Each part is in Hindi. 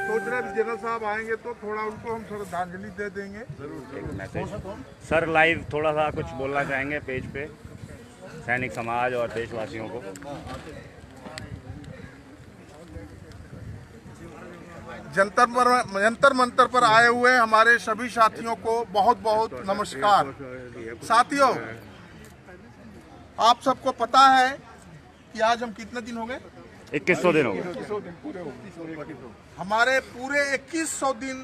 सोच रहे हैं जनरल साहब आएंगे तो थोड़ा उनको हम श्रद्धांजलि दे देंगे। एक मैसेज सर, लाइव थोड़ा सा कुछ बोलना चाहेंगे पेज पे सैनिक समाज और देशवासियों को? जंतर मंतर पर आए हुए हमारे सभी साथियों को बहुत बहुत नमस्कार। साथियों, आप सबको पता है कि आज हम कितने दिन हो गए? 2100 दिन हो गए। हमारे पूरे 2100 दिन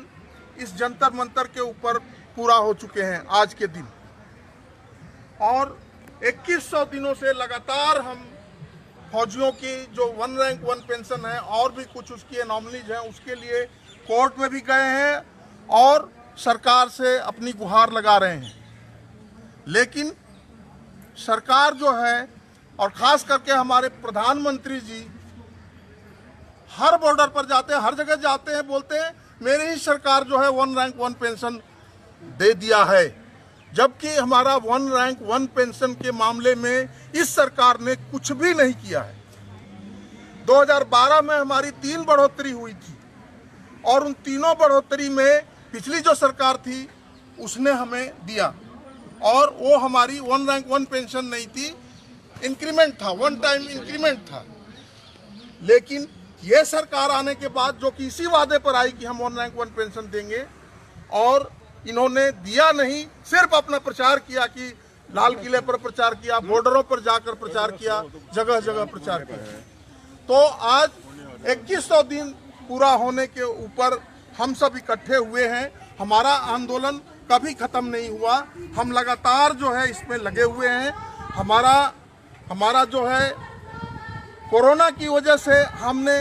इस जंतर मंतर के ऊपर पूरा हो चुके हैं आज के दिन, और 2100 दिनों से लगातार हम फौजियों की जो 1 रैंक 1 पेंशन है और भी कुछ उसकी एनॉमलीज हैं, उसके लिए कोर्ट में भी गए हैं और सरकार से अपनी गुहार लगा रहे हैं। लेकिन सरकार जो है, और खास करके हमारे प्रधानमंत्री जी हर बॉर्डर पर जाते हैं, हर जगह जाते हैं, बोलते हैं मेरी ही सरकार जो है 1 रैंक 1 पेंशन दे दिया है, जबकि हमारा 1 रैंक 1 पेंशन के मामले में इस सरकार ने कुछ भी नहीं किया है। 2012 में हमारी 3 बढ़ोतरी हुई थी और उन तीनों बढ़ोतरी में पिछली जो सरकार थी उसने हमें दिया, और वो हमारी 1 रैंक 1 पेंशन नहीं थी, इंक्रीमेंट था, 1 टाइम इंक्रीमेंट था। लेकिन ये सरकार आने के बाद जो कि इसी वादे पर आई कि हम 1 रैंक 1 पेंशन देंगे, और इन्होंने दिया नहीं, सिर्फ अपना प्रचार किया कि लाल किले पर प्रचार किया, बॉर्डरों पर जाकर प्रचार किया, जगह जगह प्रचार किया। तो आज 2100 दिन पूरा होने के ऊपर हम सब इकट्ठे हुए हैं। हमारा आंदोलन कभी खत्म नहीं हुआ, हम लगातार जो है इसमें लगे हुए हैं। हमारा जो है कोरोना की वजह से हमने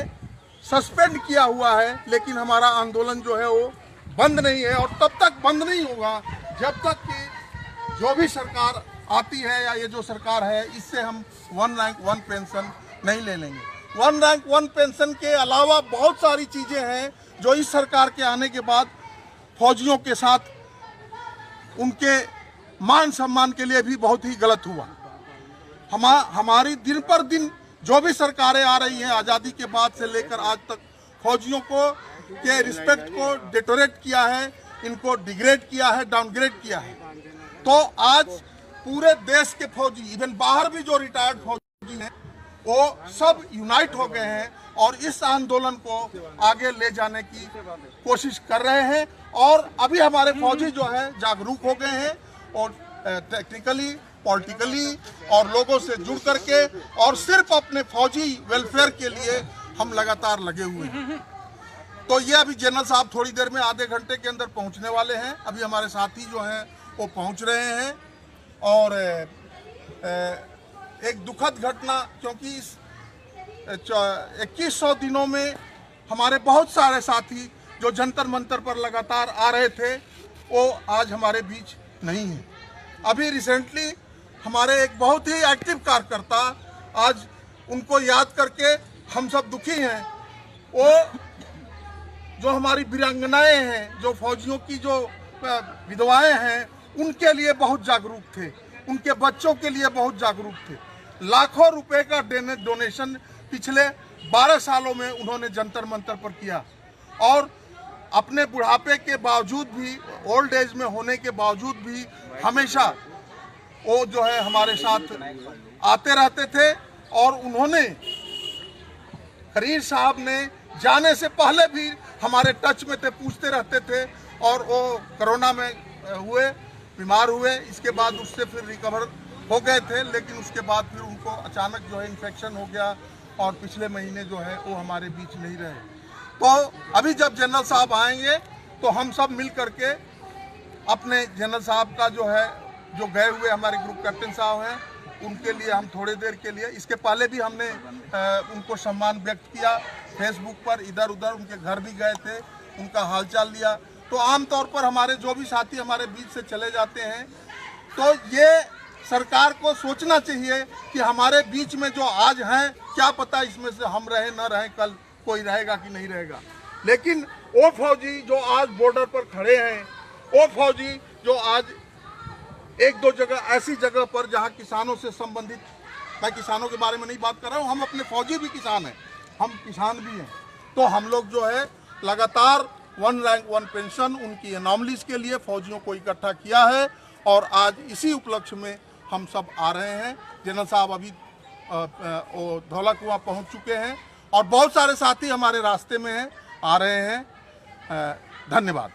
सस्पेंड किया हुआ है, लेकिन हमारा आंदोलन जो है वो बंद नहीं है, और तब तक बंद नहीं होगा जब तक कि जो भी सरकार आती है या ये जो सरकार है इससे हम 1 रैंक 1 पेंशन नहीं ले लेंगे। 1 रैंक 1 पेंशन के अलावा बहुत सारी चीज़ें हैं जो इस सरकार के आने के बाद फौजियों के साथ उनके मान सम्मान के लिए भी बहुत ही गलत हुआ। हमारी दिन पर दिन जो भी सरकारें आ रही हैं आज़ादी के बाद से लेकर आज तक फौजियों को के रिस्पेक्ट को डिटोरेट किया है, इनको डिग्रेड किया है, डाउनग्रेड किया है। तो आज पूरे देश के फौजी, इवन बाहर भी जो रिटायर्ड फौजी हैं, वो सब यूनाइट हो गए हैं और इस आंदोलन को आगे ले जाने की कोशिश कर रहे हैं। और अभी हमारे फौजी जो है जागरूक हो गए हैं और टेक्निकली, पॉलिटिकली और लोगों से जुड़ करके और सिर्फ अपने फौजी वेलफेयर के लिए हम लगातार लगे हुए हैं। तो ये अभी जनरल साहब थोड़ी देर में, आधे घंटे के अंदर पहुंचने वाले हैं। अभी हमारे साथी जो हैं वो पहुंच रहे हैं, और एक दुखद घटना, क्योंकि इस 2100 दिनों में हमारे बहुत सारे साथी जो जंतर मंतर पर लगातार आ रहे थे वो आज हमारे बीच नहीं है। अभी रिसेंटली हमारे एक बहुत ही एक्टिव कार्यकर्ता, आज उनको याद करके हम सब दुखी हैं, वो जो हमारी वीरांगनाएं हैं, जो फौजियों की जो विधवाएं हैं, उनके लिए बहुत जागरूक थे, उनके बच्चों के लिए बहुत जागरूक थे। लाखों रुपए का डोनेशन पिछले 12 सालों में उन्होंने जंतर मंतर पर किया, और अपने बुढ़ापे के बावजूद भी, ओल्ड एज में होने के बावजूद भी हमेशा वो जो है हमारे साथ आते रहते थे। और उन्होंने, खरीर साहब ने जाने से पहले भी हमारे टच में थे, पूछते रहते थे, और वो कोरोना में बीमार हुए, इसके बाद उससे फिर रिकवर हो गए थे, लेकिन उसके बाद फिर उनको अचानक जो है इन्फेक्शन हो गया और पिछले महीने जो है वो हमारे बीच नहीं रहे। तो अभी जब जनरल साहब आएंगे तो हम सब मिल करके अपने जनरल साहब का जो है, जो गए हुए हमारे ग्रुप कैप्टन साहब हैं, उनके लिए हम थोड़ी देर के लिए, इसके पहले भी हमने उनको सम्मान व्यक्त किया फेसबुक पर, इधर उधर उनके घर भी गए थे, उनका हालचाल लिया। तो आमतौर पर हमारे जो भी साथी हमारे बीच से चले जाते हैं, तो ये सरकार को सोचना चाहिए कि हमारे बीच में जो आज हैं, क्या पता इसमें से हम रहे न रहे, कल कोई रहेगा कि नहीं रहेगा। लेकिन वो फौजी जो आज बॉर्डर पर खड़े हैं, वो फौजी जो आज एक दो जगह ऐसी जगह पर जहां किसानों से संबंधित, मैं किसानों के बारे में नहीं बात कर रहा हूं, हम अपने फौजी भी किसान हैं, हम किसान भी हैं, तो हम लोग जो है लगातार 1 रैंक 1 पेंशन उनकी एनॉमलीज के लिए फौजियों को इकट्ठा किया है और आज इसी उपलक्ष्य में हम सब आ रहे हैं। जनरल साहब अभी धौला कुआं पहुंच चुके हैं और बहुत सारे साथी हमारे रास्ते में हैं, आ रहे हैं। धन्यवाद।